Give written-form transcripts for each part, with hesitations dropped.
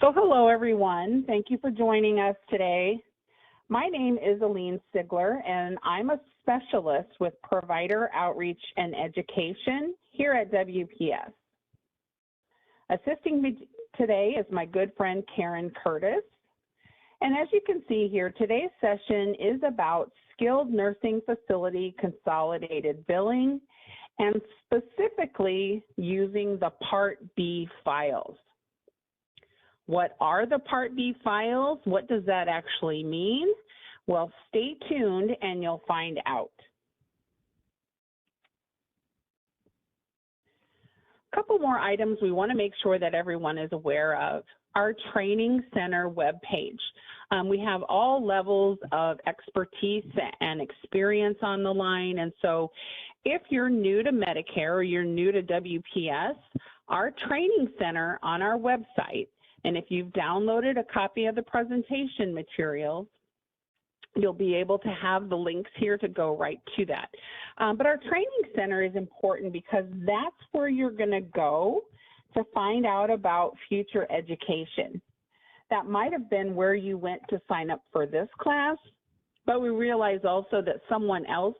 So hello everyone, thank you for joining us today. My name is Aline Sigler and I'm a specialist with Provider Outreach and Education here at WPS. Assisting me today is my good friend Karen Curtis. And as you can see here, today's session is about skilled nursing facility consolidated billing and specifically using the Part B files. What are the Part B files? What does that actually mean? Well, stay tuned and you'll find out. A couple more items we want to make sure that everyone is aware of. Our training center webpage. We have all levels of expertise and experience on the line, and so if you're new to Medicare or you're new to WPS, our training center on our website, and if you've downloaded a copy of the presentation materials, you'll be able to have the links here to go right to that. But our training center is important because that's where you're going to go to find out about future education. That might have been where you went to sign up for this class, but we realize also that someone else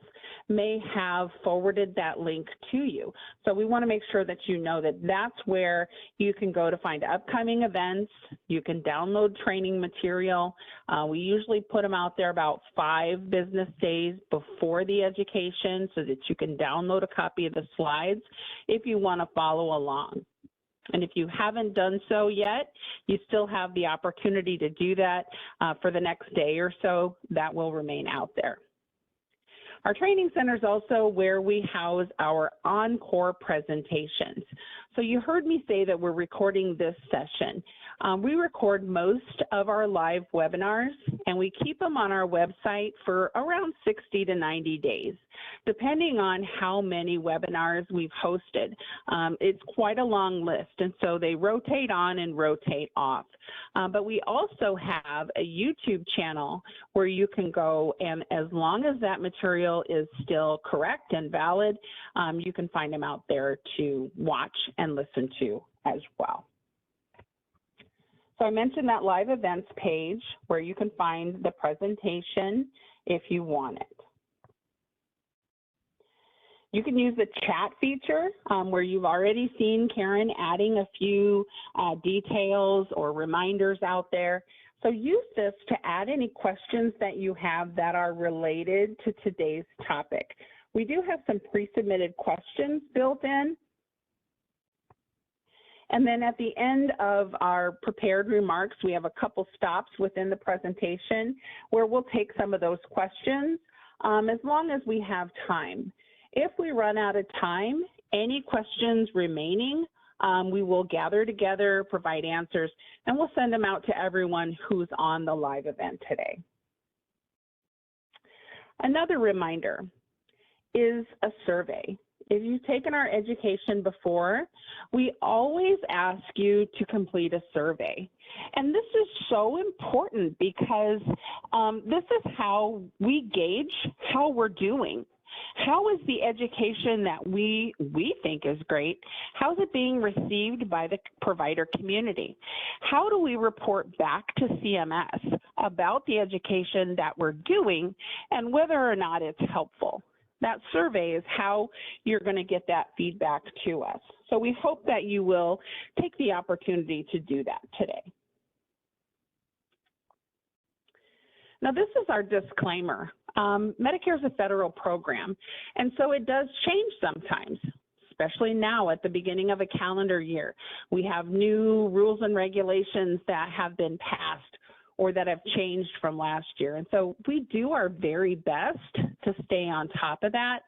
may have forwarded that link to you. So we want to make sure that you know that that's where you can go to find upcoming events. You can download training material. We usually put them out there about 5 business days before the education so that you can download a copy of the slides if you want to follow along. And if you haven't done so yet, you still have the opportunity to do that for the next day or so. That will remain out there. Our training center is also where we house our encore presentations. So you heard me say that we're recording this session. We record most of our live webinars and we keep them on our website for around 60 to 90 days, depending on how many webinars we've hosted. It's quite a long list, and so they rotate on and rotate off. But we also have a YouTube channel where you can go, and as long as that material is still correct and valid, you can find them out there to watch and listen to as well. So I mentioned that live events page where you can find the presentation if you want it. You can use the chat feature where you've already seen Karen adding a few details or reminders out there. So use this to add any questions that you have that are related to today's topic. We do have some pre-submitted questions built in. And then at the end of our prepared remarks, we have a couple stops within the presentation where we'll take some of those questions as long as we have time. If we run out of time, any questions remaining, we will gather together, provide answers, and we'll send them out to everyone who's on the live event today. Another reminder is a survey. If you've taken our education before, we always ask you to complete a survey. And this is so important because this is how we gauge how we're doing. How is the education that we think is great, how is it being received by the provider community? How do we report back to CMS about the education that we're doing and whether or not it's helpful? That survey is how you're going to get that feedback to us. So we hope that you will take the opportunity to do that today. Now, this is our disclaimer. Medicare is a federal program, and so it does change sometimes, especially now at the beginning of a calendar year. We have new rules and regulations that have been passed or that have changed from last year. And so we do our very best to stay on top of that,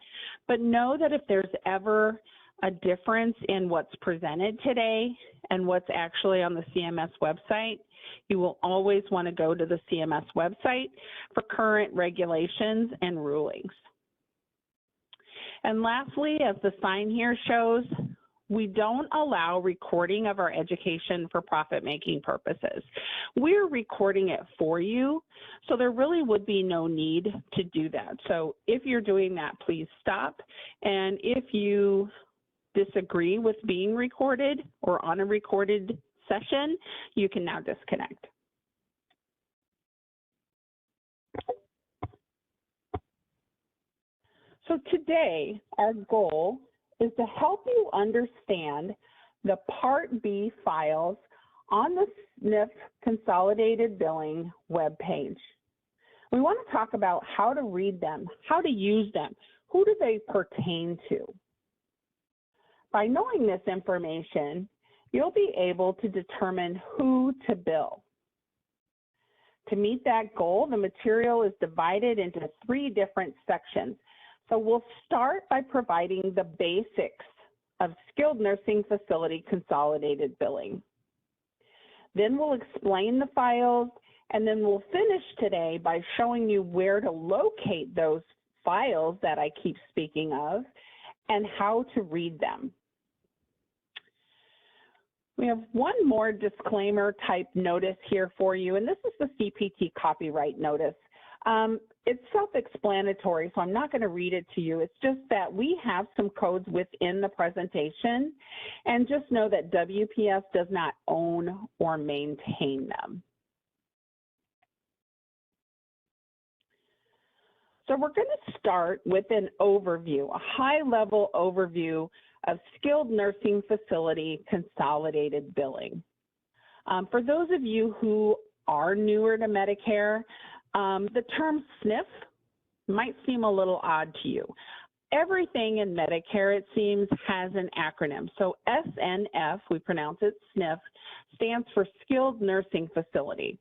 but know that if there's ever a difference in what's presented today and what's actually on the CMS website, you will always want to go to the CMS website for current regulations and rulings. And lastly, as the sign here shows, we don't allow recording of our education for profit-making purposes. We're recording it for you, so there really would be no need to do that. So if you're doing that, please stop. And if you disagree with being recorded or on a recorded session. You can now disconnect. So today, our goal is to help you understand the Part B files on the SNF Consolidated Billing webpage. We want to talk about how to read them, how to use them, who do they pertain to. By knowing this information, you'll be able to determine who to bill. To meet that goal, the material is divided into 3 different sections. So we'll start by providing the basics of skilled nursing facility consolidated billing. Then we'll explain the files, and then we'll finish today by showing you where to locate those files that I keep speaking of and how to read them. We have one more disclaimer type notice here for you, and this is the CPT copyright notice. It's self-explanatory, so I'm not going to read it to you. It's just that we have some codes within the presentation, and just know that WPS does not own or maintain them. So we're going to start with an overview, a high-level overview of skilled nursing facility consolidated billing. For those of you who are newer to Medicare, the term SNF might seem a little odd to you. Everything in Medicare, it seems, has an acronym. So SNF, we pronounce it SNF, stands for Skilled Nursing Facility.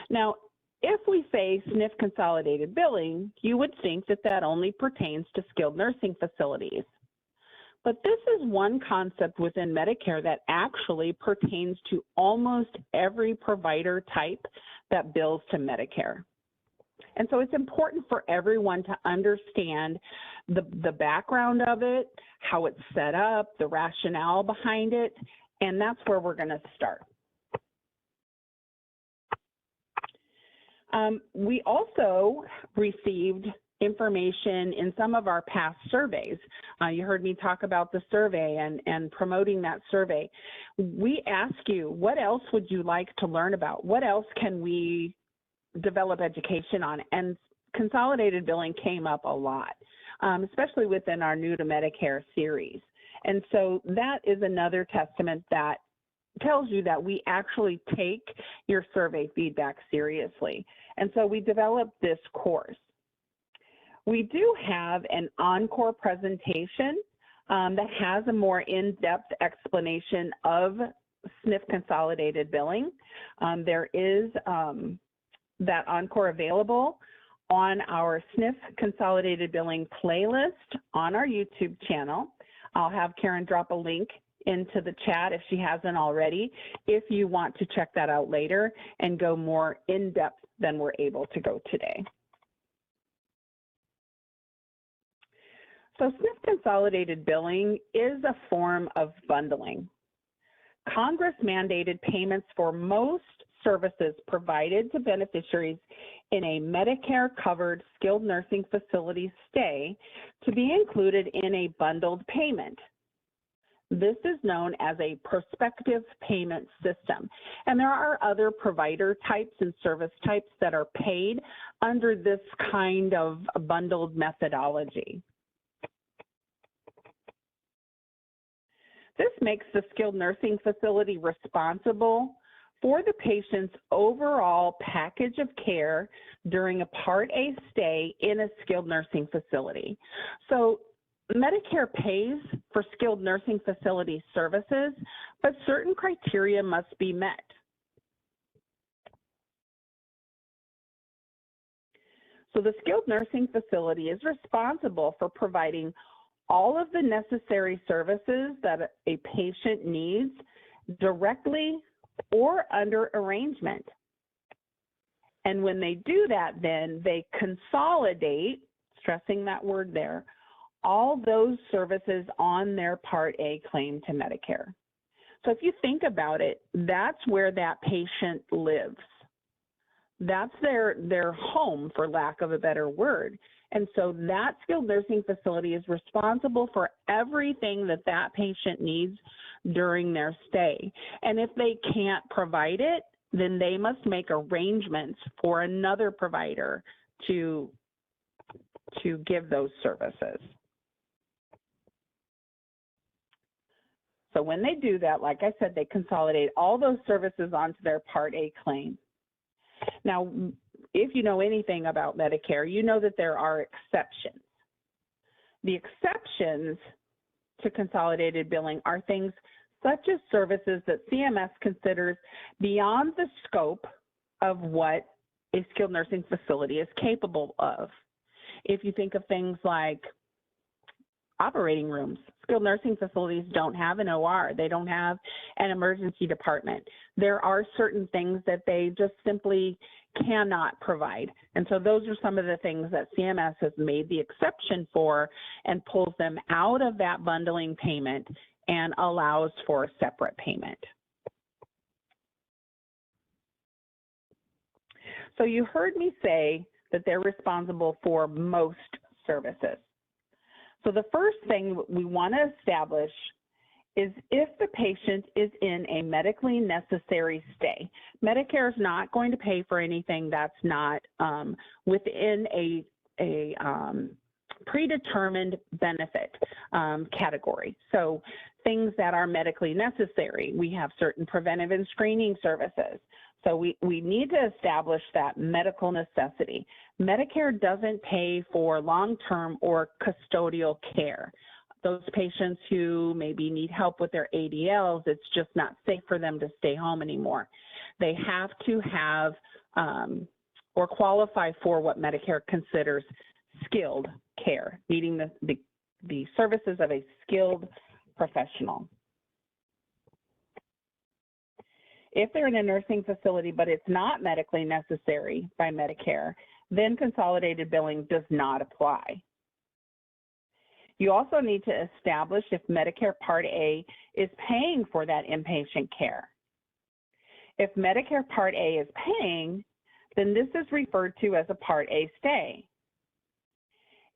Now, if we say SNF Consolidated Billing, you would think that that only pertains to skilled nursing facilities. But this is one concept within Medicare that actually pertains to almost every provider type that bills to Medicare. And so it's important for everyone to understand the background of it, how it's set up, the rationale behind it, and that's where we're going to start. We also received information in some of our past surveys. You heard me talk about the survey and promoting that survey. We ask you, what else would you like to learn about? What else can we develop education on? And consolidated billing came up a lot, especially within our New to Medicare series. And so that is another testament that tells you that we actually take your survey feedback seriously. And so we developed this course. We do have an encore presentation that has a more in-depth explanation of SNF consolidated billing. There is that encore available on our SNF consolidated billing playlist on our YouTube channel. I'll have Karen drop a link into the chat if she hasn't already, if you want to check that out later and go more in depth than we're able to go today. So SNF consolidated billing is a form of bundling. Congress mandated payments for most services provided to beneficiaries in a Medicare-covered skilled nursing facility stay to be included in a bundled payment. This is known as a prospective payment system. And there are other provider types and service types that are paid under this kind of bundled methodology. This makes the skilled nursing facility responsible for the patient's overall package of care during a Part A stay in a skilled nursing facility. So Medicare pays for skilled nursing facility services, but certain criteria must be met. So the skilled nursing facility is responsible for providing all of the necessary services that a patient needs directly or under arrangement. And when they do that, then they consolidate, stressing that word there, all those services on their Part A claim to Medicare. So if you think about it, that's where that patient lives. That's their home, for lack of a better word. And so that skilled nursing facility is responsible for everything that that patient needs during their stay. And if they can't provide it, then they must make arrangements for another provider to give those services. So when they do that, like I said, they consolidate all those services onto their Part A claim. Now, if you know anything about Medicare, you know that there are exceptions. The exceptions to consolidated billing are things such as services that CMS considers beyond the scope of what a skilled nursing facility is capable of. If you think of things like operating rooms, skilled nursing facilities don't have an OR. They don't have an emergency department. There are certain things that they just simply cannot provide. And so those are some of the things that CMS has made the exception for and pulls them out of that bundling payment and allows for a separate payment. So you heard me say that they're responsible for most services. So the first thing we want to establish is if the patient is in a medically necessary stay. Medicare is not going to pay for anything that's not within a predetermined benefit category. So things that are medically necessary. We have certain preventive and screening services. So we need to establish that medical necessity. Medicare doesn't pay for long-term or custodial care. Those patients who maybe need help with their ADLs, it's just not safe for them to stay home anymore. They have to have or qualify for what Medicare considers skilled care, needing the services of a skilled professional. If they're in a nursing facility, but it's not medically necessary by Medicare, then consolidated billing does not apply. You also need to establish if Medicare Part A is paying for that inpatient care. If Medicare Part A is paying, then this is referred to as a Part A stay.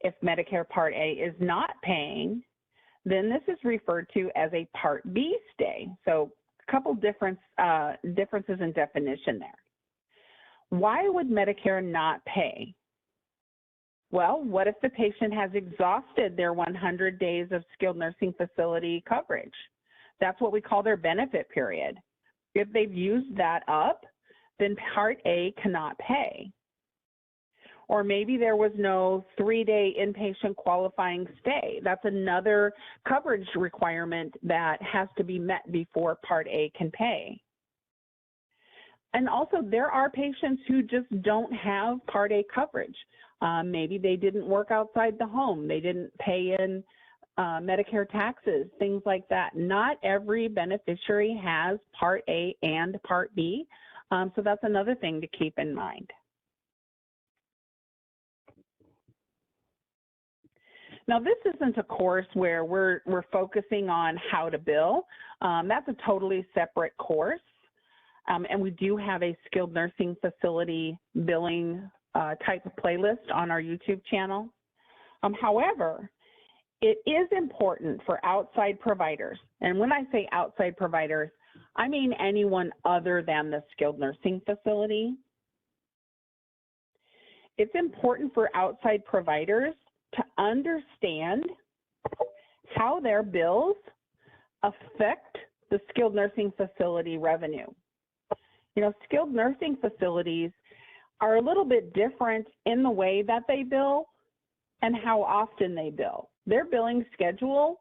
If Medicare Part A is not paying, then this is referred to as a Part B stay. So a couple differences in definition there. Why would Medicare not pay? Well, what if the patient has exhausted their 100 days of skilled nursing facility coverage? That's what we call their benefit period. If they've used that up, then Part A cannot pay. Or maybe there was no 3-day inpatient qualifying stay. That's another coverage requirement that has to be met before Part A can pay. And also, there are patients who just don't have Part A coverage. Maybe they didn't work outside the home. They didn't pay in Medicare taxes, things like that. Not every beneficiary has Part A and Part B, so that's another thing to keep in mind. Now, this isn't a course where we're focusing on how to bill. That's a totally separate course. And we do have a skilled nursing facility billing type of playlist on our YouTube channel. However, it is important for outside providers. And when I say outside providers, I mean anyone other than the skilled nursing facility. It's important for outside providers to understand how their bills affect the skilled nursing facility revenue. You know, skilled nursing facilities are a little bit different in the way that they bill and how often they bill. Their billing schedule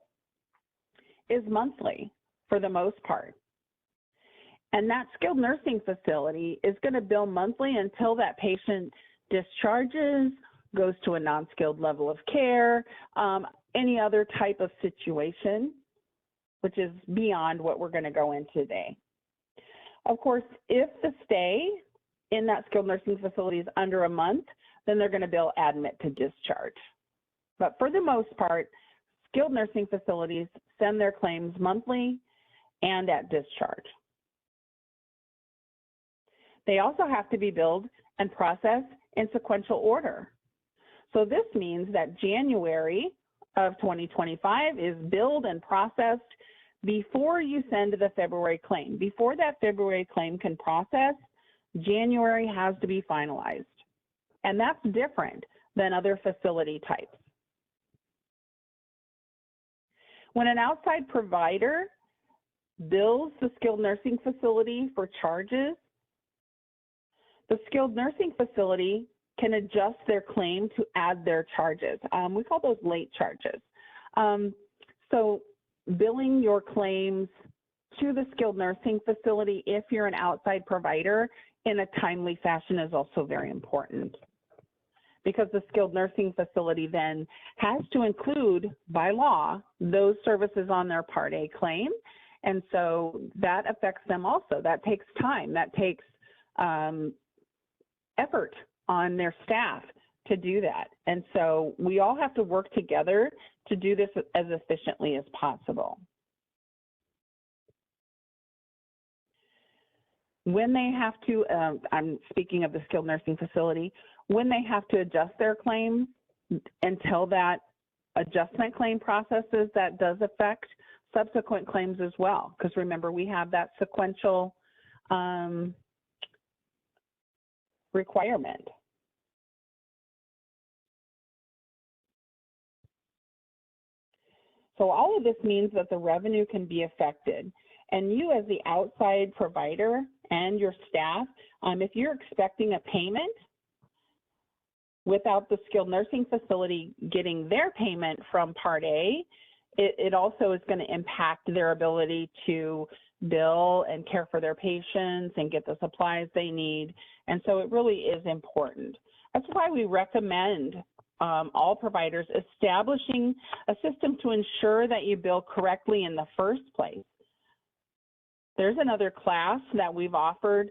is monthly for the most part. And that skilled nursing facility is going to bill monthly until that patient discharges, goes to a non-skilled level of care, any other type of situation, which is beyond what we're going to go into today. Of course, if the stay in that skilled nursing facility is under a month, then they're going to bill admit to discharge. But for the most part, skilled nursing facilities send their claims monthly and at discharge. They also have to be billed and process in sequential order. So this means that January of 2025 is billed and processed before you send the February claim. Before that February claim can process, January has to be finalized. And that's different than other facility types. When an outside provider bills the skilled nursing facility for charges, the skilled nursing facility can adjust their claim to add their charges. We call those late charges. So billing your claims to the skilled nursing facility, if you're an outside provider, in a timely fashion is also very important, because the skilled nursing facility then has to include, by law, those services on their Part A claim. And so that affects them also. That takes time. That takes effort on their staff to do that. And so we all have to work together to do this as efficiently as possible. When they have to, I'm speaking of the skilled nursing facility, when they have to adjust their claims, until that adjustment claim processes, that does affect subsequent claims as well. Because remember, we have that sequential requirement. So all of this means that the revenue can be affected. And you as the outside provider and your staff, if you're expecting a payment without the skilled nursing facility getting their payment from Part A, it also is going to impact their ability to bill and care for their patients and get the supplies they need. And so it really is important. That's why we recommend all providers establishing a system to ensure that you bill correctly in the first place. There's another class that we've offered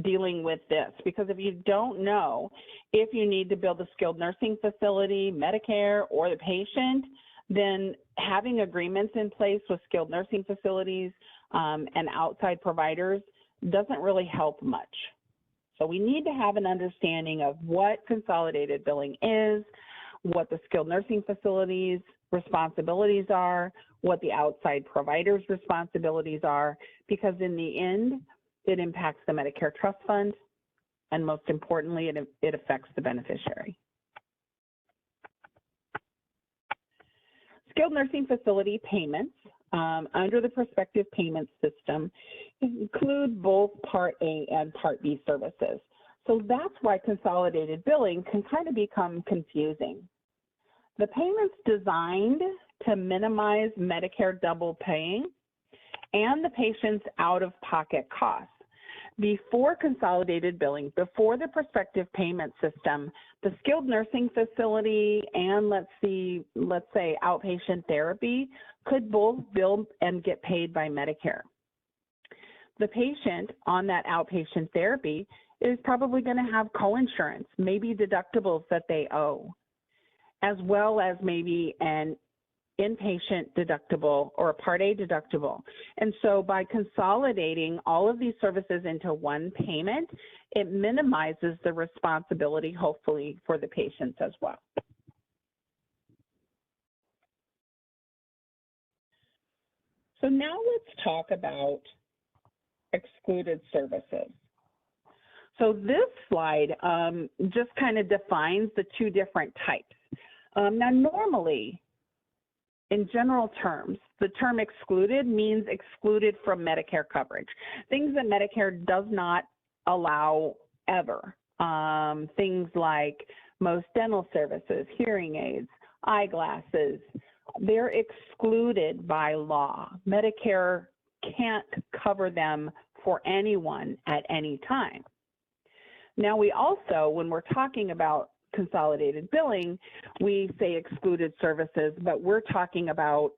dealing with this, because if you don't know if you need to bill the skilled nursing facility, Medicare, or the patient, then having agreements in place with skilled nursing facilities and outside providers doesn't really help much. So we need to have an understanding of what consolidated billing is, what the skilled nursing facilities' responsibilities are, what the outside provider's responsibilities are, because in the end, it impacts the Medicare Trust Fund, and most importantly, it affects the beneficiary. Skilled nursing facility payments under the prospective payment system include both Part A and Part B services. So that's why consolidated billing can kind of become confusing. The payment's designed to minimize Medicare double paying and the patient's out-of-pocket costs. Before consolidated billing, before the prospective payment system, the skilled nursing facility and let's say outpatient therapy could both bill and get paid by Medicare. The patient on that outpatient therapy is probably going to have coinsurance, maybe deductibles that they owe, as well as maybe an inpatient deductible or a Part A deductible. And so by consolidating all of these services into one payment, it minimizes the responsibility, hopefully, for the patients as well. So now let's talk about excluded services. So this slide just kind of defines the two different types. Now normally, in general terms, the term excluded means excluded from Medicare coverage. Things that Medicare does not allow ever. Things like most dental services, hearing aids, eyeglasses, they're excluded by law. Medicare can't cover them for anyone at any time. Now we also, when we're talking about consolidated billing, we say excluded services, but we're talking about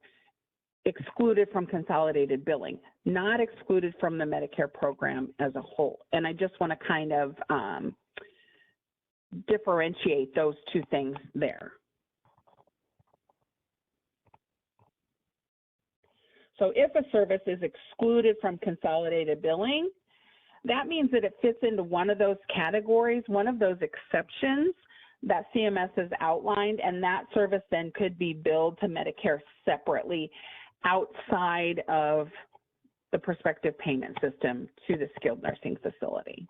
excluded from consolidated billing, not excluded from the Medicare program as a whole. And I just want to kind of differentiate those two things there. So if a service is excluded from consolidated billing, That means that it fits into one of those categories, one of those exceptions that CMS has outlined, and that service then could be billed to Medicare separately outside of the prospective payment system to the skilled nursing facility.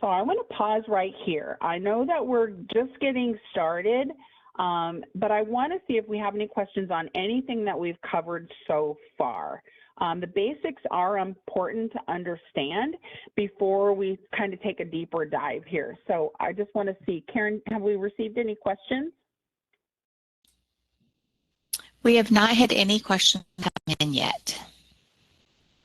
So I want to pause right here. I know that we're just getting started, but I want to see if we have any questions on anything that we've covered so far. The basics are important to understand before we kind of take a deeper dive here. So I just want to see, Karen, have we received any questions? We have not had any questions come in yet.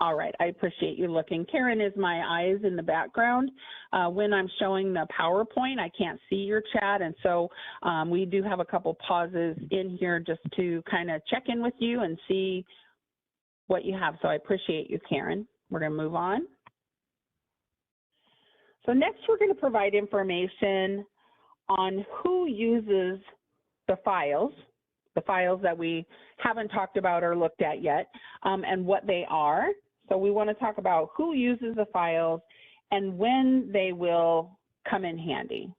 All right, I appreciate you looking. Karen is my eyes in the background. When I'm showing the PowerPoint, I can't see your chat, and so we do have a couple pauses in here just to kind of check in with you and see what you have. So I appreciate you, Karen. We're going to move on. So next, we're going to provide information on who uses the files that we haven't talked about or looked at yet, and what they are. So we want to talk about who uses the files and when they will come in handy.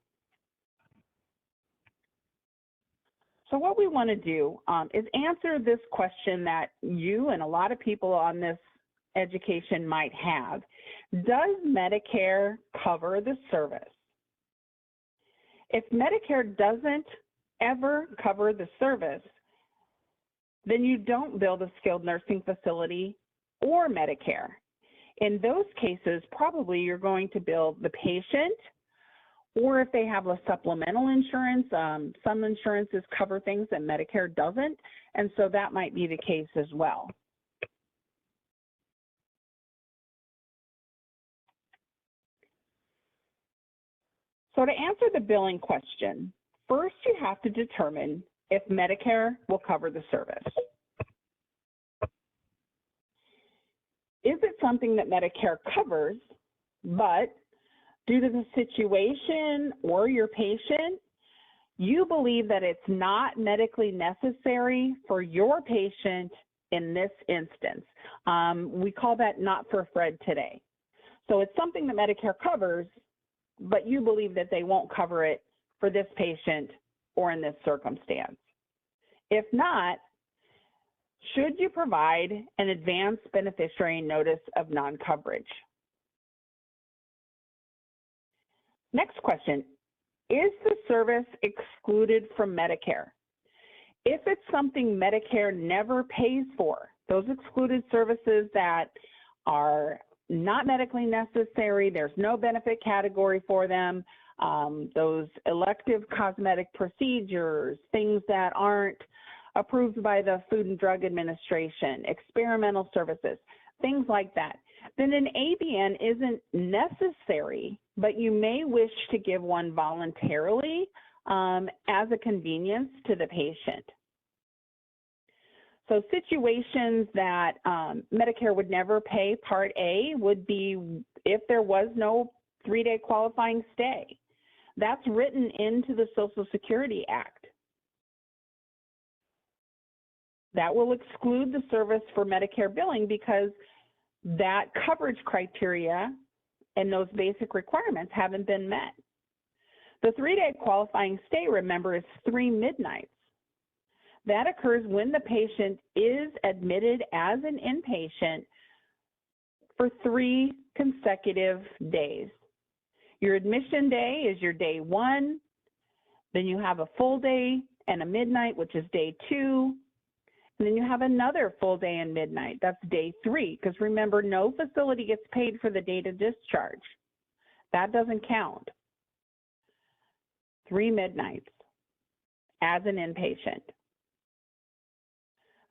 So what we want to do is answer this question that you and a lot of people on this education might have. Does Medicare cover the service? If Medicare doesn't ever cover the service, then you don't bill the skilled nursing facility or Medicare. In those cases, probably you're going to bill the patient, or if they have a supplemental insurance, some insurances cover things that Medicare doesn't, and so that might be the case as well. So to answer the billing question, first you have to determine if Medicare will cover the service. Is it something that Medicare covers, but due to the situation or your patient, you believe that it's not medically necessary for your patient in this instance? We call that not for Fred today. So it's something that Medicare covers, but you believe that they won't cover it for this patient or in this circumstance. If not, should you provide an advance beneficiary notice of non-coverage? Next question, is the service excluded from Medicare? If it's something Medicare never pays for, those excluded services that are not medically necessary, there's no benefit category for them, those elective cosmetic procedures, things that aren't approved by the Food and Drug Administration, experimental services, things like that, then an ABN isn't necessary, but you may wish to give one voluntarily as a convenience to the patient. So situations that Medicare would never pay Part A would be if there was no 3-day qualifying stay. That's written into the Social Security Act. That will exclude the service for Medicare billing because that coverage criteria and those basic requirements haven't been met. The 3-day qualifying stay, remember, is 3 midnights. That occurs when the patient is admitted as an inpatient for 3 consecutive days. Your admission day is your day 1, then you have a full day and a midnight, which is day 2, and then you have another full day and midnight, that's day 3, because remember, no facility gets paid for the date of discharge. That doesn't count. 3 midnights as an inpatient.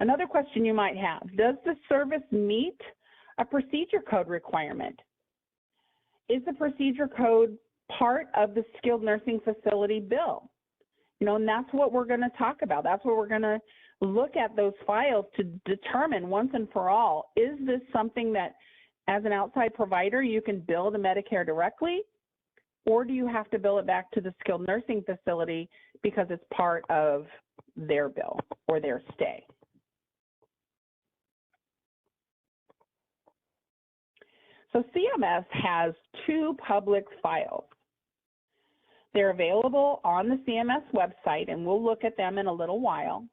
Another question you might have, does the service meet a procedure code requirement? Is the procedure code part of the skilled nursing facility bill? You know, and that's what we're going to talk about. That's what we're going to look at, those files, to determine once and for all, is this something that as an outside provider you can bill the Medicare directly, or do you have to bill it back to the skilled nursing facility because it's part of their bill or their stay? So CMS has two public files. They're available on the CMS website, and we'll look at them in a little while.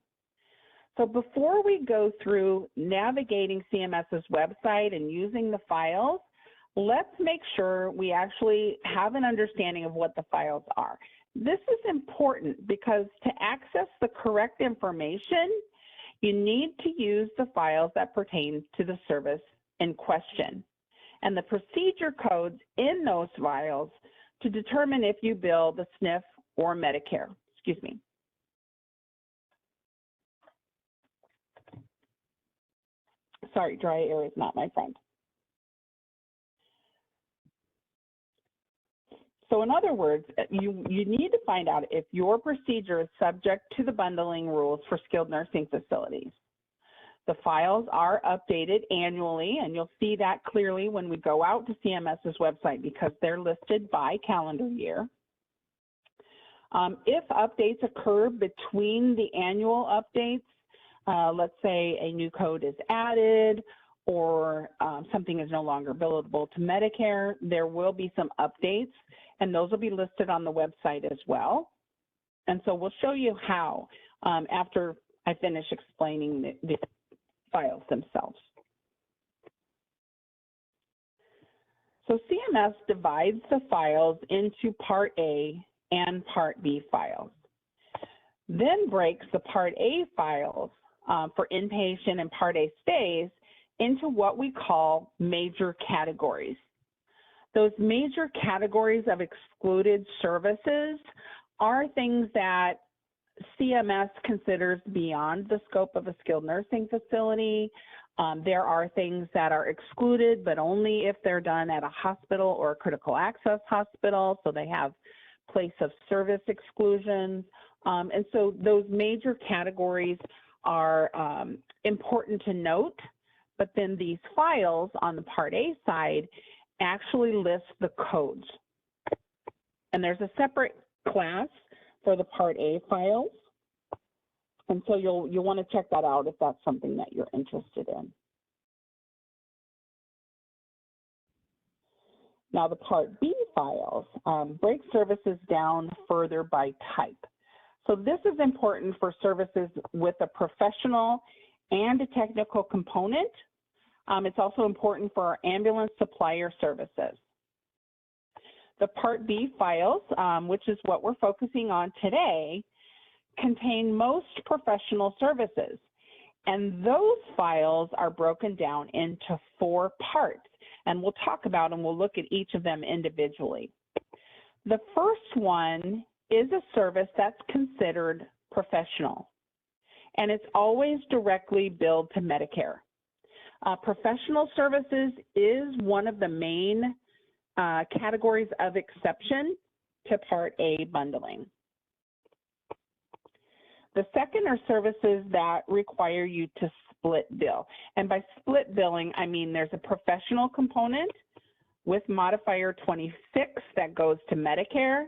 So before we go through navigating CMS's website and using the files, let's make sure we actually have an understanding of what the files are. This is important because to access the correct information, you need to use the files that pertain to the service in question and the procedure codes in those files to determine if you bill the SNF or Medicare. Excuse me. Sorry, dry air is not my friend. So in other words, you need to find out if your procedure is subject to the bundling rules for skilled nursing facilities. The files are updated annually, and you'll see that clearly when we go out to CMS's website because they're listed by calendar year. If updates occur between the annual updates, let's say a new code is added or something is no longer billable to Medicare, there will be some updates, and those will be listed on the website as well. And so we'll show you how after I finish explaining the files themselves. So CMS divides the files into Part A and Part B files, then breaks the Part A files for inpatient and Part A stays into what we call major categories. Those major categories of excluded services are things that CMS considers beyond the scope of a skilled nursing facility. There are things that are excluded, but only if they're done at a hospital or a critical access hospital, so they have place of service exclusions. And so those major categories are important to note, but then these files on the Part A side actually list the codes. And there's a separate class for the Part A files. And so you'll want to check that out if that's something that you're interested in. Now the Part B files break services down further by type. So this is important for services with a professional and a technical component. It's also important for our ambulance supplier services. The Part B files, which is what we're focusing on today, contain most professional services. And those files are broken down into 4 parts. And we'll talk about and we'll look at each of them individually. The first one is a service that's considered professional. And it's always directly billed to Medicare. Professional services is one of the main categories of exception to Part A bundling. The second are services that require you to split bill. And by split billing, I mean there's a professional component with modifier 26 that goes to Medicare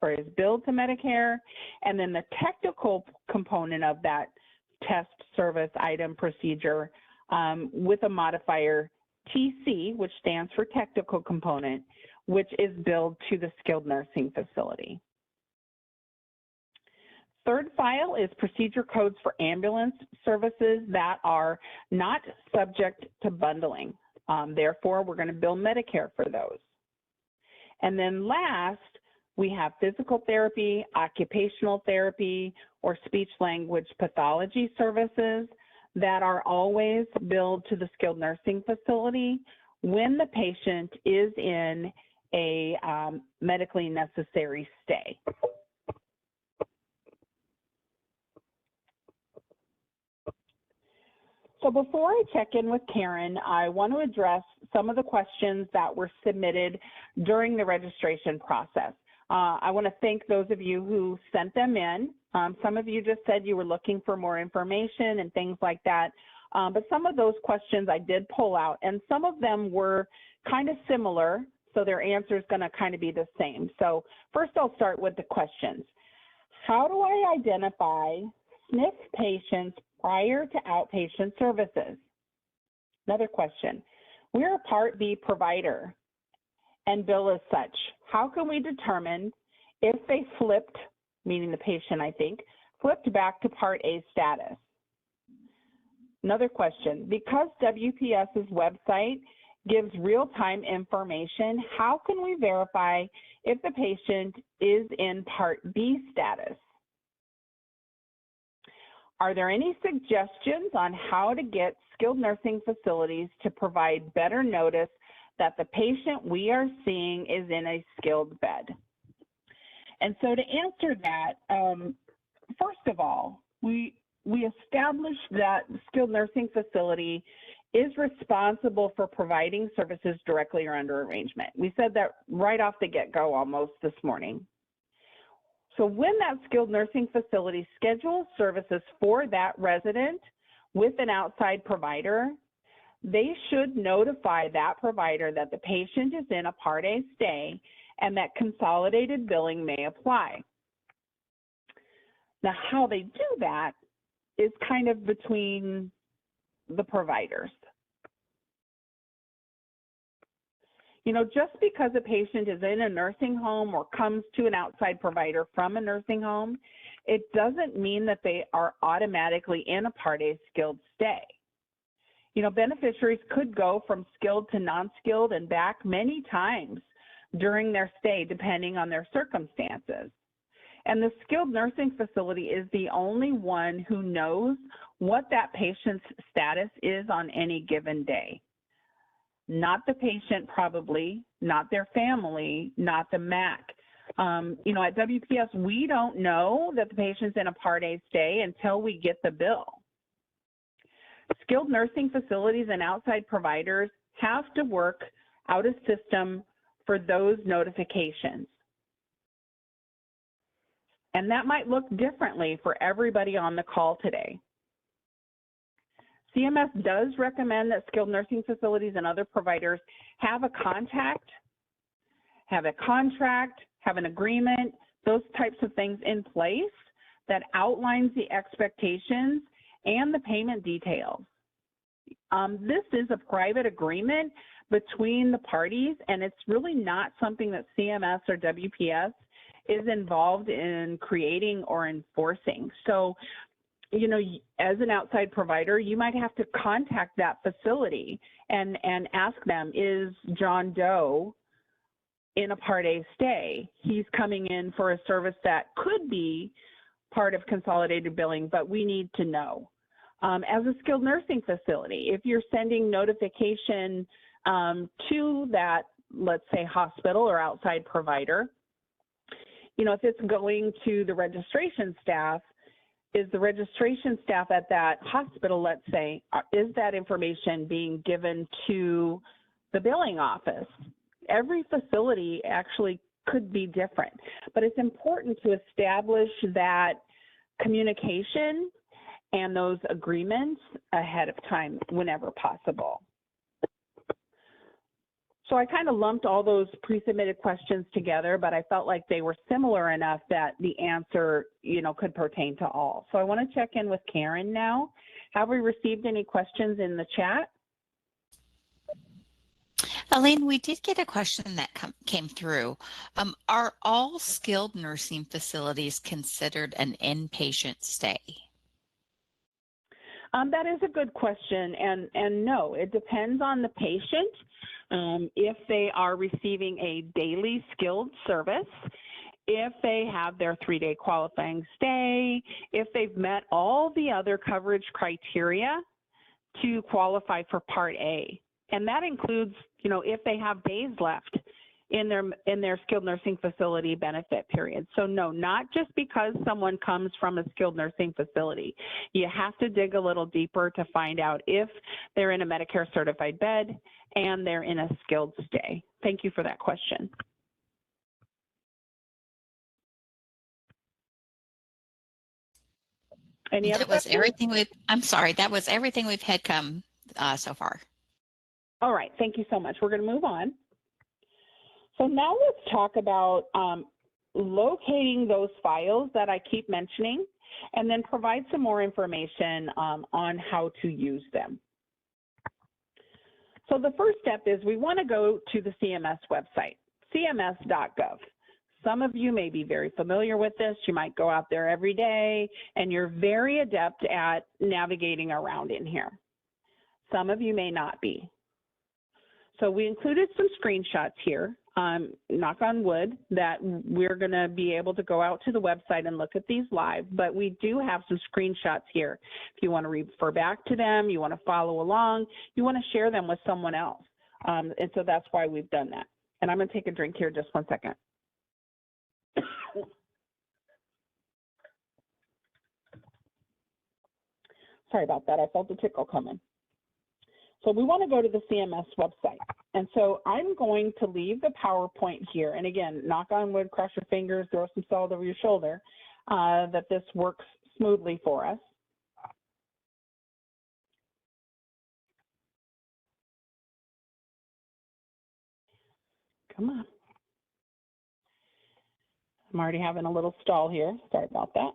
or is billed to Medicare, and then the technical component of that test, service, item, procedure with a modifier TC, which stands for technical component, which is billed to the skilled nursing facility. Third file is procedure codes for ambulance services that are not subject to bundling. Therefore, we're going to bill Medicare for those. And then last, we have physical therapy, occupational therapy, or speech-language pathology services that are always billed to the skilled nursing facility when the patient is in a medically necessary stay. So before I check in with Karen, I want to address some of the questions that were submitted during the registration process. I want to thank those of you who sent them in. Some of you just said you were looking for more information and things like that. But some of those questions I did pull out, and some of them were kind of similar, so their answer is going to kind of be the same. So first I'll start with the questions. How do I identify SNF patients prior to outpatient services? Another question. We're a Part B provider and bill as such. How can we determine if they flipped, meaning the patient, I think, flipped back to Part A status? Another question, because WPS's website gives real-time information, how can we verify if the patient is in Part B status? Are there any suggestions on how to get skilled nursing facilities to provide better notice that the patient we are seeing is in a skilled bed? And so to answer that, first of all, we established that the skilled nursing facility is responsible for providing services directly or under arrangement. We said that right off the get-go almost this morning. So when that skilled nursing facility schedules services for that resident with an outside provider, they should notify that provider that the patient is in a Part A stay and that consolidated billing may apply. Now, how they do that is kind of between the providers. You know, just because a patient is in a nursing home or comes to an outside provider from a nursing home, it doesn't mean that they are automatically in a Part A skilled stay. You know, beneficiaries could go from skilled to non-skilled and back many times during their stay, depending on their circumstances. And the skilled nursing facility is the only one who knows what that patient's status is on any given day. Not the patient, probably, not their family, not the MAC. You know, at WPS, we don't know that the patient's in a Part A stay until we get the bill. Skilled nursing facilities and outside providers have to work out a system for those notifications. And that might look differently for everybody on the call today. CMS does recommend that skilled nursing facilities and other providers have a contact, have a contract, have an agreement, those types of things in place that outlines the expectations and the payment details. This is a private agreement between the parties, and it's really not something that CMS or WPS is involved in creating or enforcing. So, you know, as an outside provider, you might have to contact that facility and ask them, is John Doe in a Part A stay? He's coming in for a service that could be part of consolidated billing, but we need to know. As a skilled nursing facility, if you're sending notification to that, let's say, hospital or outside provider, you know, if it's going to the registration staff, is the registration staff at that hospital, let's say, is that information being given to the billing office? Every facility actually could be different, but it's important to establish that communication and those agreements ahead of time whenever possible. So I kind of lumped all those pre-submitted questions together, but I felt like they were similar enough that the answer, you know, could pertain to all. So I want to check in with Karen now. Have we received any questions in the chat? Elaine, we did get a question that came through. Are all skilled nursing facilities considered an inpatient stay? That is a good question, and no, it depends on the patient. If they are receiving a daily skilled service, if they have their 3-day qualifying stay, if they've met all the other coverage criteria to qualify for Part A. And that includes, you know, if they have days left in their skilled nursing facility benefit period. So no, not just because someone comes from a skilled nursing facility. You have to dig a little deeper to find out if they're in a Medicare certified bed and they're in a skilled stay. Thank you for that question. Any other questions? I'm sorry, that was everything we've had come so far. All right, thank you so much. We're going to move on. So now let's talk about locating those files that I keep mentioning and then provide some more information on how to use them. So the first step is we want to go to the CMS website, cms.gov. Some of you may be very familiar with this. You might go out there every day and you're very adept at navigating around in here. Some of you may not be. So we included some screenshots here, knock on wood, that we're going to be able to go out to the website and look at these live, but we do have some screenshots here. If you want to refer back to them, you want to follow along, you want to share them with someone else. And so that's why we've done that. And I'm going to take a drink here just 1 second. Sorry about that. I felt the tickle coming. So we want to go to the CMS website. And so I'm going to leave the PowerPoint here. And again, knock on wood, cross your fingers, throw some salt over your shoulder, that this works smoothly for us. Come on. I'm already having a little stall here. Sorry about that.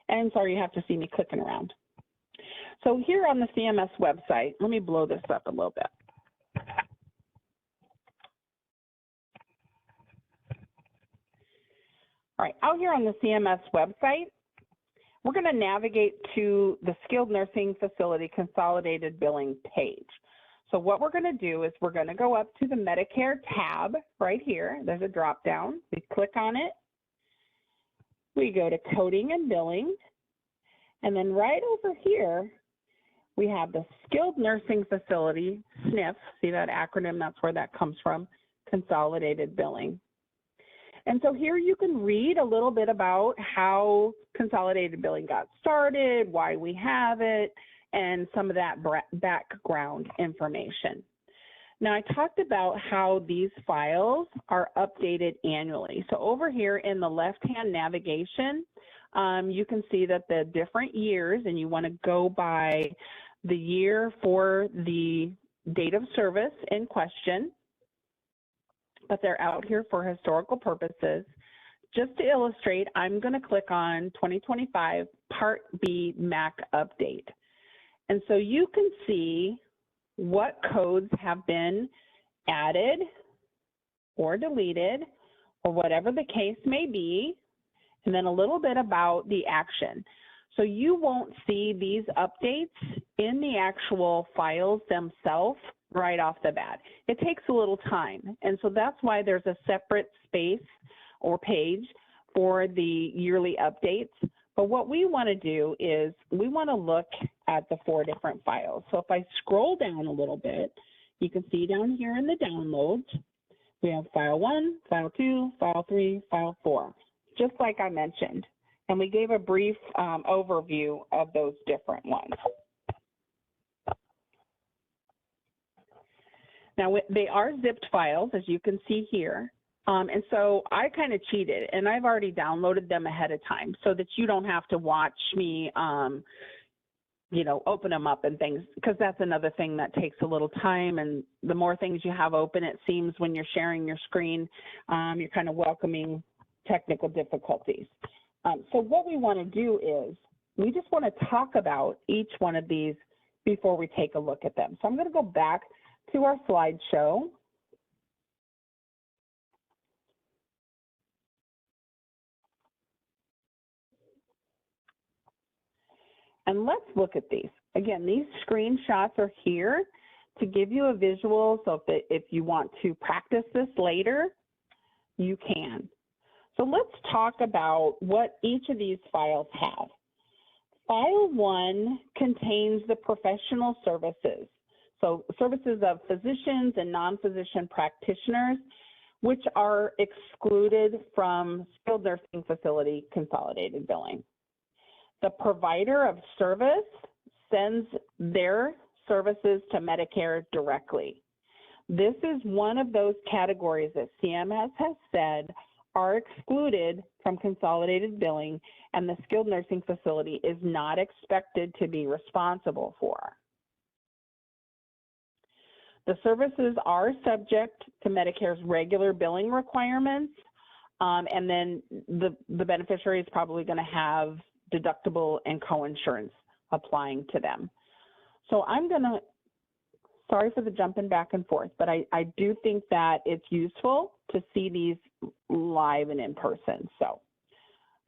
And sorry you have to see me clicking around. So here on the CMS website, let me blow this up a little bit. All right, out here on the CMS website, we're going to navigate to the Skilled Nursing Facility Consolidated Billing page. So what we're going to do is we're going to go up to the Medicare tab right here. There's a drop down. We click on it. We go to Coding and Billing. And then right over here, we have the Skilled Nursing Facility, SNF, see that acronym, that's where that comes from, Consolidated Billing. And so here you can read a little bit about how Consolidated Billing got started, why we have it, and some of that background information. Now, I talked about how these files are updated annually. So over here in the left-hand navigation, you can see that the different years, and you want to go by the year for the date of service in question, but they're out here for historical purposes. Just to illustrate, I'm going to click on 2025 Part B MAC update. And so you can see what codes have been added or deleted or whatever the case may be, and then a little bit about the action. So you won't see these updates in the actual files themselves right off the bat. It takes a little time, and so that's why there's a separate space or page for the yearly updates. But what we want to do is we want to look at the 4 different files. So if I scroll down a little bit, you can see down here in the downloads, we have file 1, file 2, file 3, file 4, just like I mentioned. And we gave a brief overview of those different ones. Now, they are zipped files, as you can see here. And so I kind of cheated, and I've already downloaded them ahead of time so that you don't have to watch me, you know, open them up and things, because that's another thing that takes a little time. And the more things you have open, it seems when you're sharing your screen, you're kind of welcoming technical difficulties. So what we want to do is we just want to talk about each one of these before we take a look at them. So I'm going to go back to our slideshow. And let's look at these. Again, these screenshots are here to give you a visual, so if you want to practice this later, you can. So let's talk about what each of these files have. File 1 contains the professional services, so services of physicians and non-physician practitioners, which are excluded from Skilled Nursing Facility Consolidated Billing. The provider of service sends their services to Medicare directly. This is one of those categories that CMS has said are excluded from consolidated billing, and the skilled nursing facility is not expected to be responsible for. The services are subject to Medicare's regular billing requirements, and then the beneficiary is probably going to have deductible and coinsurance applying to them. So I'm going to Sorry for the jumping back and forth, but I do think that it's useful to see these live and in person. So,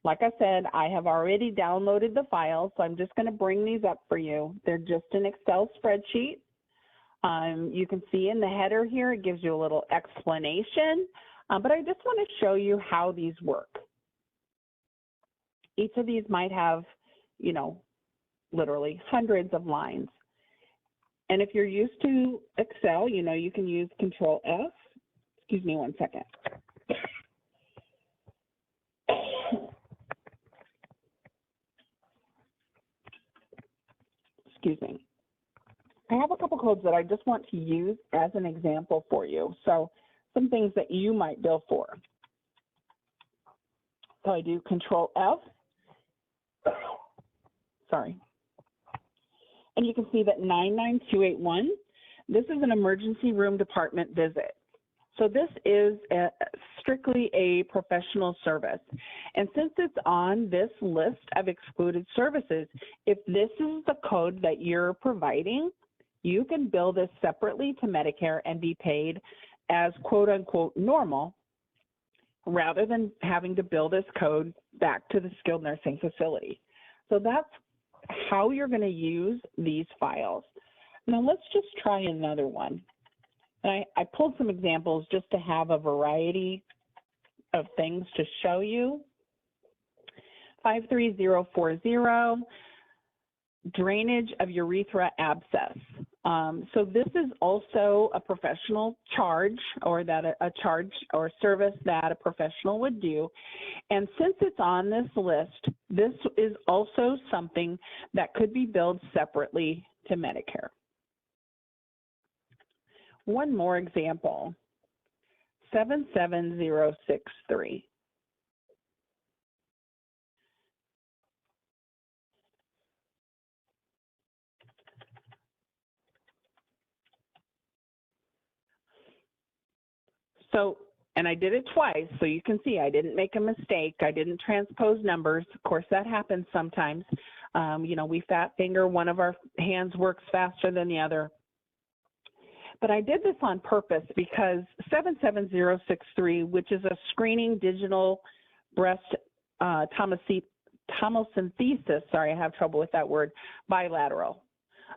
like I said, I have already downloaded the files, so I'm just going to bring these up for you. They're just an Excel spreadsheet. You can see in the header here, it gives you a little explanation, but I just want to show you how these work. Each of these might have, you know, literally hundreds of lines. And if you're used to Excel, you know, you can use Control F. Excuse me one second. Excuse me. I have a couple codes that I just want to use as an example for you. So some things that you might bill for. So I do Control F. Sorry. And you can see that 99281, this is an emergency room department visit. So this is strictly a professional service. And since it's on this list of excluded services, if this is the code that you're providing, you can bill this separately to Medicare and be paid as quote unquote normal, rather than having to bill this code back to the skilled nursing facility. So that's how you're going to use these files. Now let's just try another one. And I pulled some examples just to have a variety of things to show you. 53040, drainage of urethra abscess. So this is also a professional charge, or that a charge or service that a professional would do. And since it's on this list, this is also something that could be billed separately to Medicare. One more example, 77063. So, and I did it twice, so you can see I didn't make a mistake. I didn't transpose numbers. Of course, that happens sometimes. You know, we fat finger, one of our hands works faster than the other. But I did this on purpose because 77063, which is a screening digital breast tomosynthesis, sorry, I have trouble with that word, bilateral.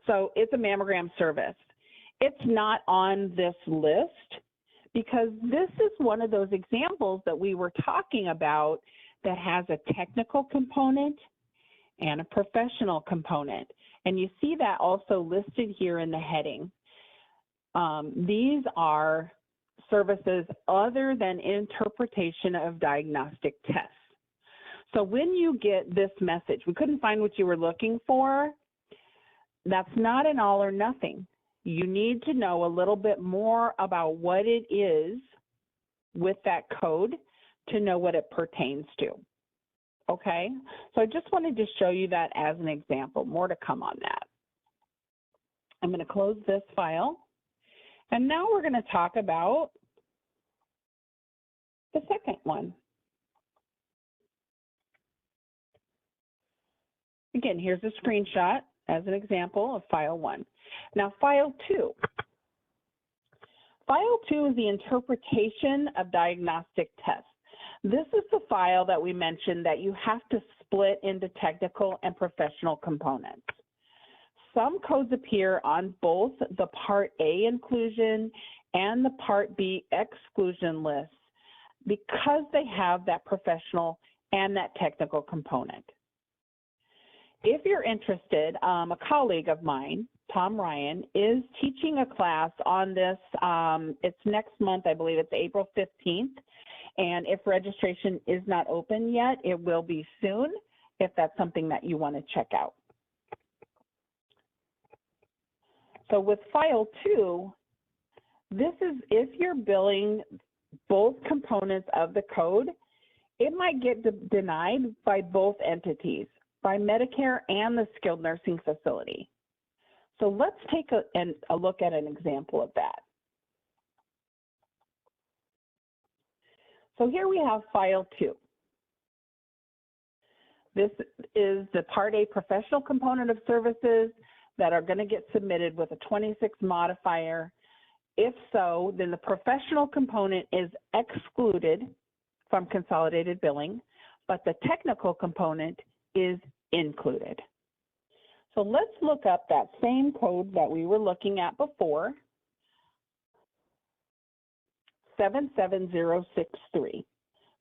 So it's a mammogram service. It's not on this list because this is one of those examples that we were talking about that has a technical component and a professional component. And you see that also listed here in the heading. These are services other than interpretation of diagnostic tests. So when you get this message, we couldn't find what you were looking for, that's not an all or nothing. You need to know a little bit more about what it is with that code to know what it pertains to. Okay, so I just wanted to show you that as an example. More to come on that. I'm going to close this file. And now we're going to talk about the second one. Again, here's a screenshot as an example of file 1. Now, file 2. File 2 is the interpretation of diagnostic tests. This is the file that we mentioned that you have to split into technical and professional components. Some codes appear on both the Part A inclusion and the Part B exclusion lists because they have that professional and that technical component. If you're interested, a colleague of mine, Tom Ryan, is teaching a class on this. It's next month, I believe it's April 15th. And if registration is not open yet, it will be soon if that's something that you want to check out. So with file 2, this is if you're billing both components of the code, it might get denied by both entities, by Medicare and the skilled nursing facility. So let's take a look at an example of that. So here we have file 2. This is the Part A professional component of services. that are going to get submitted with a 26 modifier? If so, then the professional component is excluded from consolidated billing, but the technical component is included. So let's look up that same code that we were looking at before, 77063.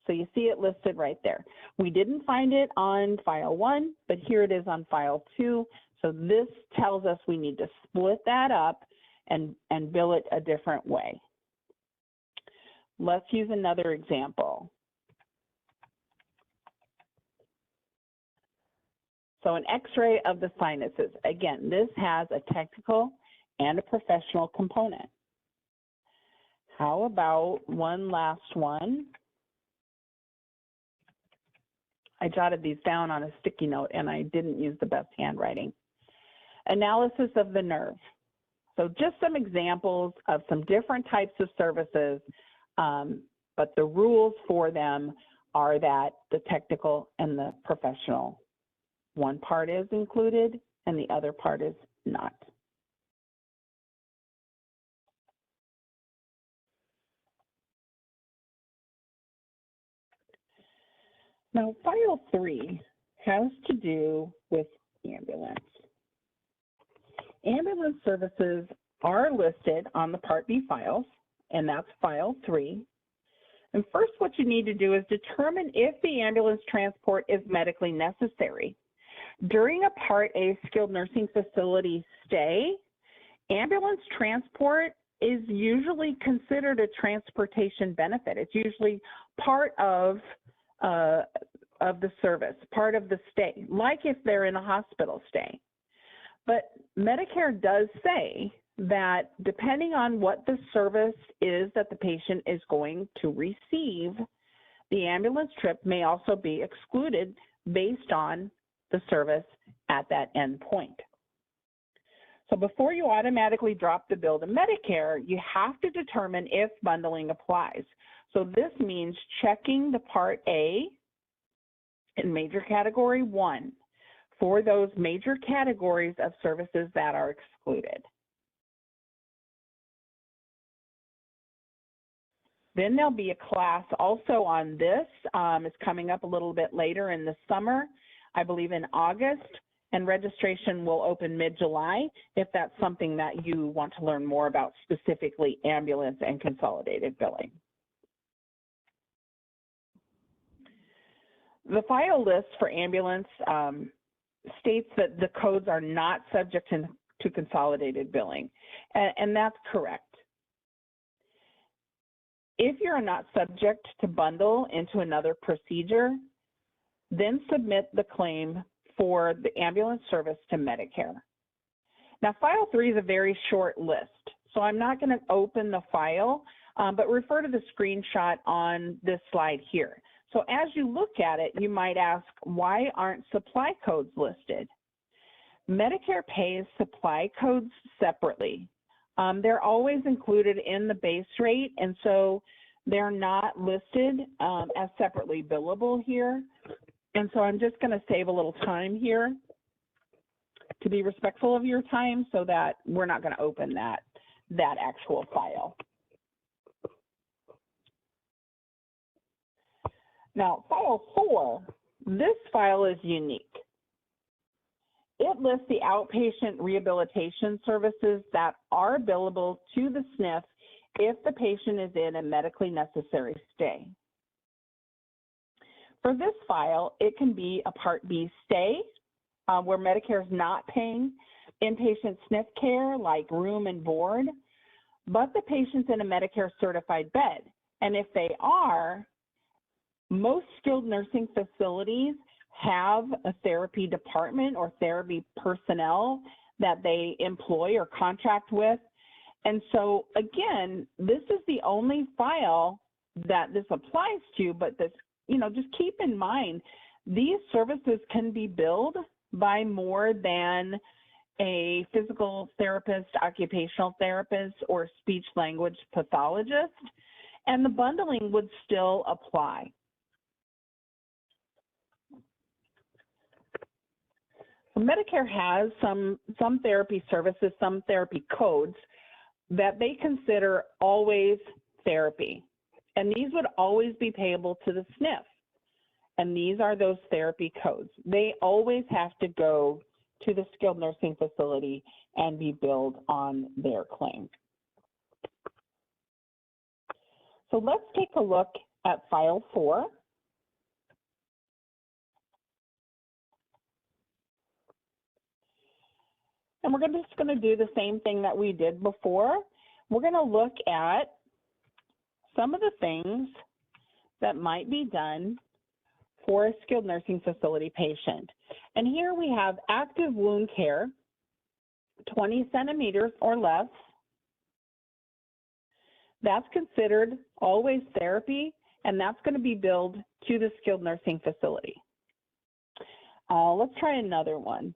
So you see it listed right there. We didn't find it on file 1, but here it is on file 2. So this tells us we need to split that up and bill it a different way. Let's use another example. So an x-ray of the sinuses. Again, this has a technical and a professional component. How about one last one? I jotted these down on a sticky note and I didn't use the best handwriting. Analysis of the nerve. So just some examples of some different types of services, but the rules for them are that the technical and the professional, one part is included and the other part is not. Now, file 3 has to do with ambulance. Ambulance services are listed on the Part B files, and that's file 3. And first, what you need to do is determine if the ambulance transport is medically necessary. During a Part A skilled nursing facility stay, ambulance transport is usually considered a transportation benefit. It's usually part of the service, part of the stay, like if they're in a hospital stay. But Medicare does say that depending on what the service is that the patient is going to receive, the ambulance trip may also be excluded based on the service at that end point. So before you automatically drop the bill to Medicare, you have to determine if bundling applies. So this means checking the Part A in major category 1 for those major categories of services that are excluded. Then there'll be a class also on this. It's coming up a little bit later in the summer, I believe in August, and registration will open mid-July if that's something that you want to learn more about, specifically ambulance and consolidated billing. The file list for ambulance states that the codes are not subject to consolidated billing, and that's correct. If you're not subject to bundle into another procedure, then submit the claim for the ambulance service to Medicare. Now, file 3 is a very short list, so I'm not going to open the file, but refer to the screenshot on this slide here. So as you look at it, you might ask, why aren't supply codes listed? Medicare pays supply codes separately. They're always included in the base rate, and so they're not listed as separately billable here. And so I'm just going to save a little time here to be respectful of your time so that we're not going to open that actual file. Now, file 4, this file is unique. It lists the outpatient rehabilitation services that are billable to the SNF if the patient is in a medically necessary stay. For this file, it can be a Part B stay where Medicare is not paying inpatient SNF care like room and board, but the patient's in a Medicare certified bed. And if they are, most skilled nursing facilities have a therapy department or therapy personnel that they employ or contract with. And so again, this is the only file that this applies to, but this, just keep in mind, these services can be billed by more than a physical therapist, occupational therapist, or speech language pathologist, and the bundling would still apply. Medicare has some therapy services, some therapy codes that they consider always therapy. And these would always be payable to the SNF. And these are those therapy codes. They always have to go to the skilled nursing facility and be billed on their claim. So let's take a look at file 4. And we're just going to do the same thing that we did before. We're going to look at some of the things that might be done for a skilled nursing facility patient. And here we have active wound care, 20 centimeters or less. That's considered always therapy, and that's going to be billed to the skilled nursing facility. Let's try another one.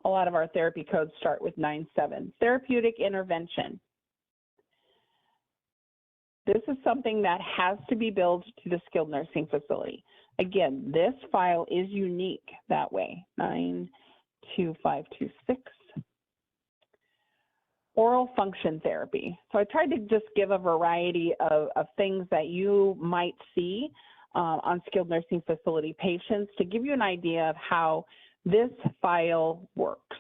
A lot of our therapy codes start with 9-7. Therapeutic intervention. This is something that has to be billed to the skilled nursing facility. Again, this file is unique that way. 92526. Oral function therapy. So I tried to just give a variety of things that you might see on skilled nursing facility patients to give you an idea of how this file works.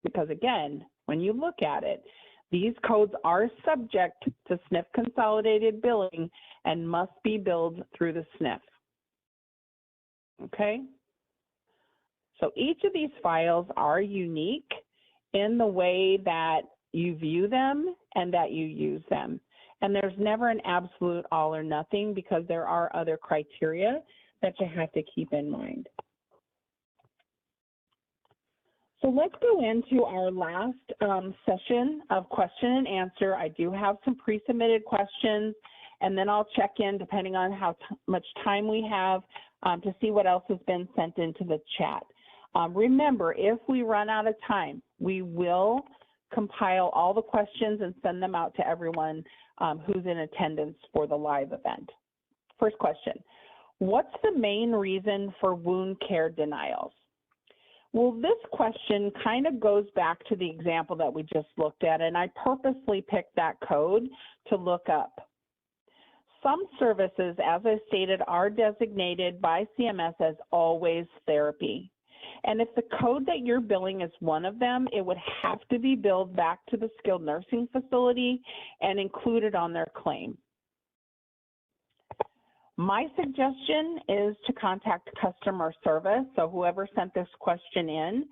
Because again, when you look at it, these codes are subject to SNF Consolidated Billing and must be billed through the SNF. Okay? So each of these files are unique in the way that you view them and that you use them. And there's never an absolute all or nothing because there are other criteria that you have to keep in mind. So let's go into our last session of question and answer. I do have some pre-submitted questions, and then I'll check in depending on how much time we have to see what else has been sent into the chat. Remember, if we run out of time, we will compile all the questions and send them out to everyone who's in attendance for the live event. First question, what's the main reason for wound care denials? Well, this question kind of goes back to the example that we just looked at, and I purposely picked that code to look up. Some services, as I stated, are designated by CMS as always therapy. And if the code that you're billing is one of them, it would have to be billed back to the skilled nursing facility and included on their claim. My suggestion is to contact customer service. So whoever sent this question in,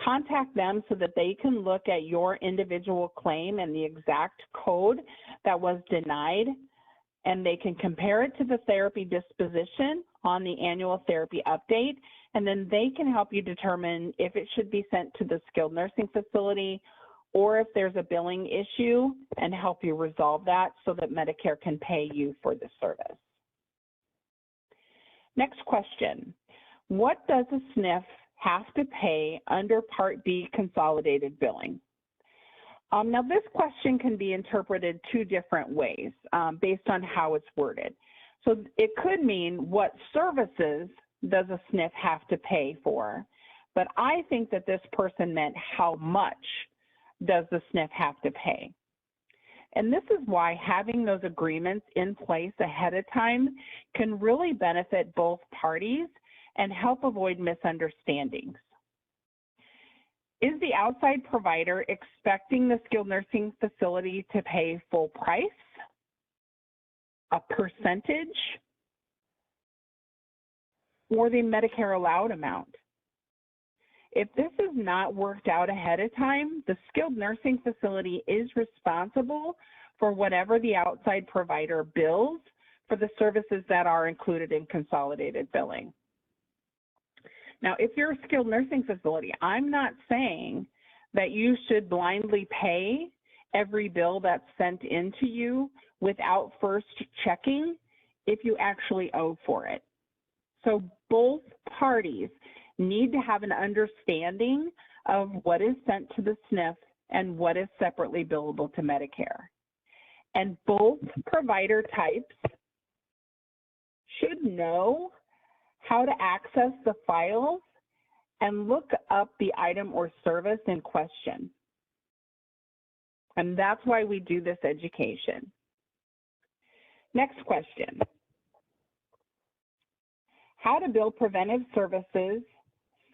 contact them so that they can look at your individual claim and the exact code that was denied, and they can compare it to the therapy disposition on the annual therapy update, and then they can help you determine if it should be sent to the skilled nursing facility or if there's a billing issue and help you resolve that so that Medicare can pay you for the service. Next question, what does a SNF have to pay under Part B consolidated billing? Now this question can be interpreted two different ways based on how it's worded. So it could mean what services does a SNF have to pay for, but I think that this person meant how much does the SNF have to pay. And this is why having those agreements in place ahead of time can really benefit both parties and help avoid misunderstandings. Is the outside provider expecting the skilled nursing facility to pay full price, a percentage, or the Medicare allowed amount? If this is not worked out ahead of time, the skilled nursing facility is responsible for whatever the outside provider bills for the services that are included in consolidated billing. Now, if you're a skilled nursing facility, I'm not saying that you should blindly pay every bill that's sent into you without first checking if you actually owe for it. So both parties need to have an understanding of what is sent to the SNF and what is separately billable to Medicare. And both provider types should know how to access the files and look up the item or service in question. And that's why we do this education. Next question. How to bill preventive services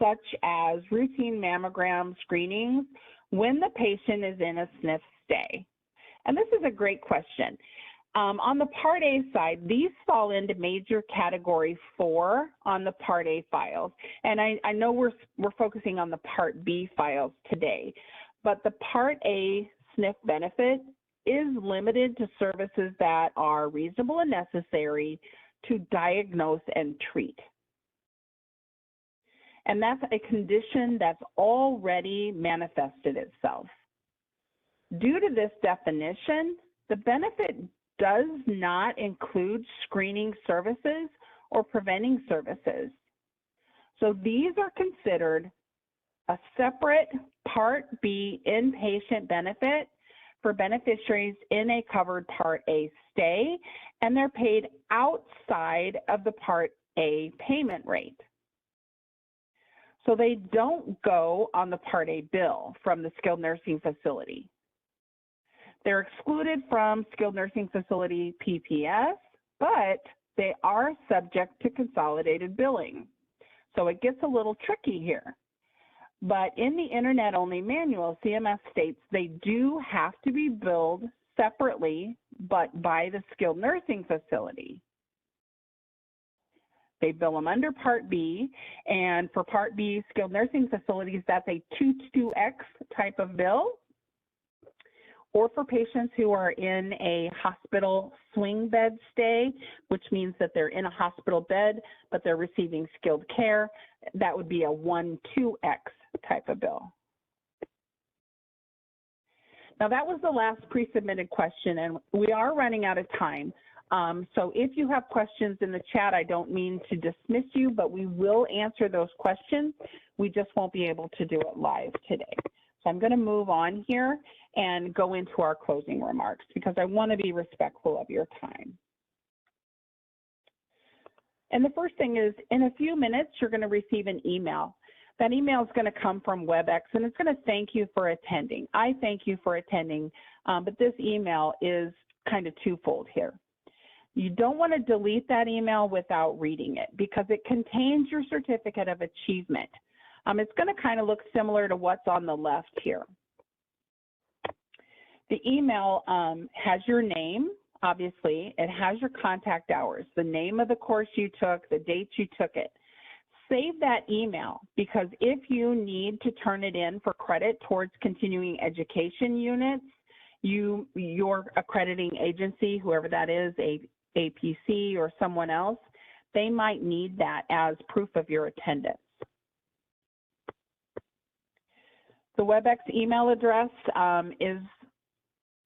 such as routine mammogram screenings when the patient is in a SNF stay? And this is a great question. On the Part A side, these fall into major category 4 on the Part A files. And I know we're focusing on the Part B files today, but the Part A SNF benefit is limited to services that are reasonable and necessary to diagnose and treat. And that's a condition that's already manifested itself. Due to this definition, the benefit does not include screening services or preventing services. So these are considered a separate Part B inpatient benefit for beneficiaries in a covered Part A stay, and they're paid outside of the Part A payment rate. So they don't go on the Part A bill from the skilled nursing facility. They're excluded from skilled nursing facility PPS, but they are subject to consolidated billing. So it gets a little tricky here. But in the internet-only manual, CMS states they do have to be billed separately, but by the skilled nursing facility. They bill them under Part B, and for Part B skilled nursing facilities, that's a 2-2X type of bill. Or for patients who are in a hospital swing bed stay, which means that they're in a hospital bed, but they're receiving skilled care, that would be a 1-2X type of bill. Now that was the last pre-submitted question, and we are running out of time. So if you have questions in the chat, I don't mean to dismiss you, but we will answer those questions. We just won't be able to do it live today. So I'm going to move on here and go into our closing remarks because I want to be respectful of your time. And the first thing is, in a few minutes, you're going to receive an email. That email is going to come from WebEx, and it's going to thank you for attending. I thank you for attending, but this email is kind of twofold here. You don't want to delete that email without reading it because it contains your certificate of achievement. It's going to kind of look similar to what's on the left here. The email has your name, obviously. It has your contact hours, the name of the course you took, the dates you took it. Save that email because if you need to turn it in for credit towards continuing education units, your accrediting agency, whoever that is, APC or someone else, they might need that as proof of your attendance. The WebEx email address is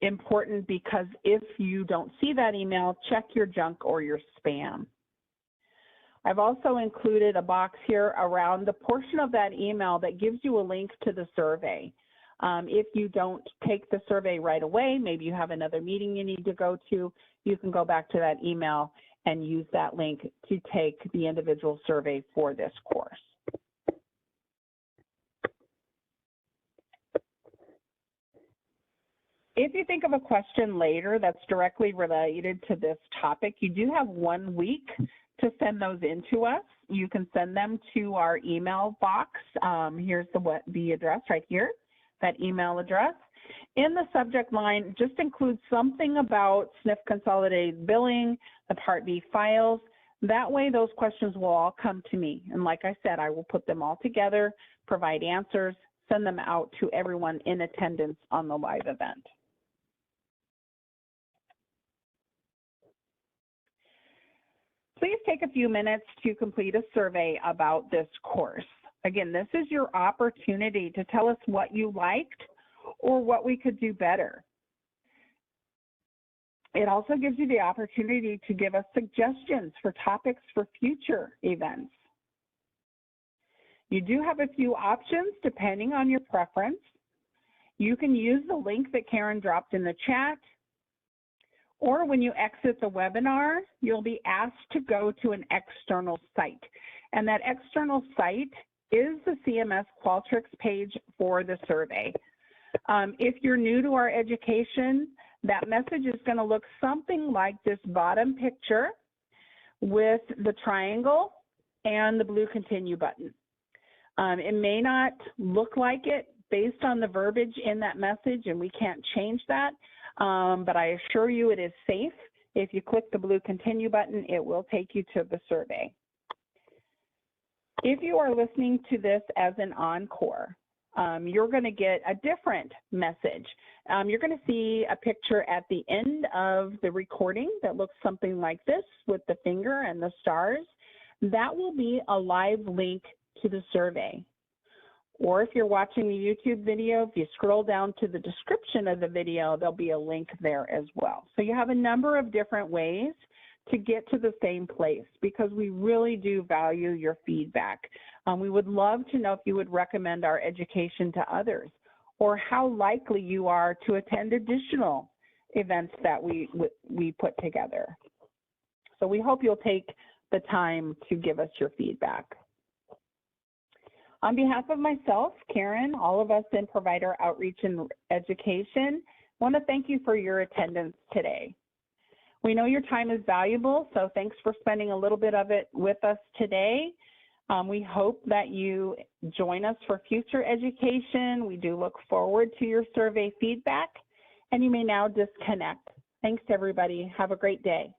important because if you don't see that email, check your junk or your spam. I've also included a box here around the portion of that email that gives you a link to the survey. If you don't take the survey right away, maybe you have another meeting you need to go to, you can go back to that email and use that link to take the individual survey for this course. If you think of a question later that's directly related to this topic, you do have 1 week to send those in to us. You can send them to our email box. Here's the address right here, that email address. In the subject line, just include something about SNF Consolidated Billing, the Part B files. That way those questions will all come to me. And like I said, I will put them all together, provide answers, send them out to everyone in attendance on the live event. Please take a few minutes to complete a survey about this course. Again, this is your opportunity to tell us what you liked or what we could do better. It also gives you the opportunity to give us suggestions for topics for future events. You do have a few options depending on your preference. You can use the link that Karen dropped in the chat, or when you exit the webinar, you'll be asked to go to an external site. And that external site is the CMS Qualtrics page for the survey. If you're new to our education, that message is going to look something like this bottom picture with the triangle and the blue continue button. It may not look like it based on the verbiage in that message, and we can't change that, but I assure you it is safe. If you click the blue continue button, it will take you to the survey. If you are listening to this as an encore, you're going to get a different message. You're going to see a picture at the end of the recording that looks something like this with the finger and the stars. That will be a live link to the survey. Or if you're watching the YouTube video, if you scroll down to the description of the video, there'll be a link there as well. So you have a number of different ways to get to the same place because we really do value your feedback. We would love to know if you would recommend our education to others or how likely you are to attend additional events that we put together. So we hope you'll take the time to give us your feedback. On behalf of myself, Karen, all of us in Provider Outreach and Education, want to thank you for your attendance today. We know your time is valuable, so thanks for spending a little bit of it with us today. We hope that you join us for future education. We do look forward to your survey feedback, and you may now disconnect. Thanks, everybody. Have a great day.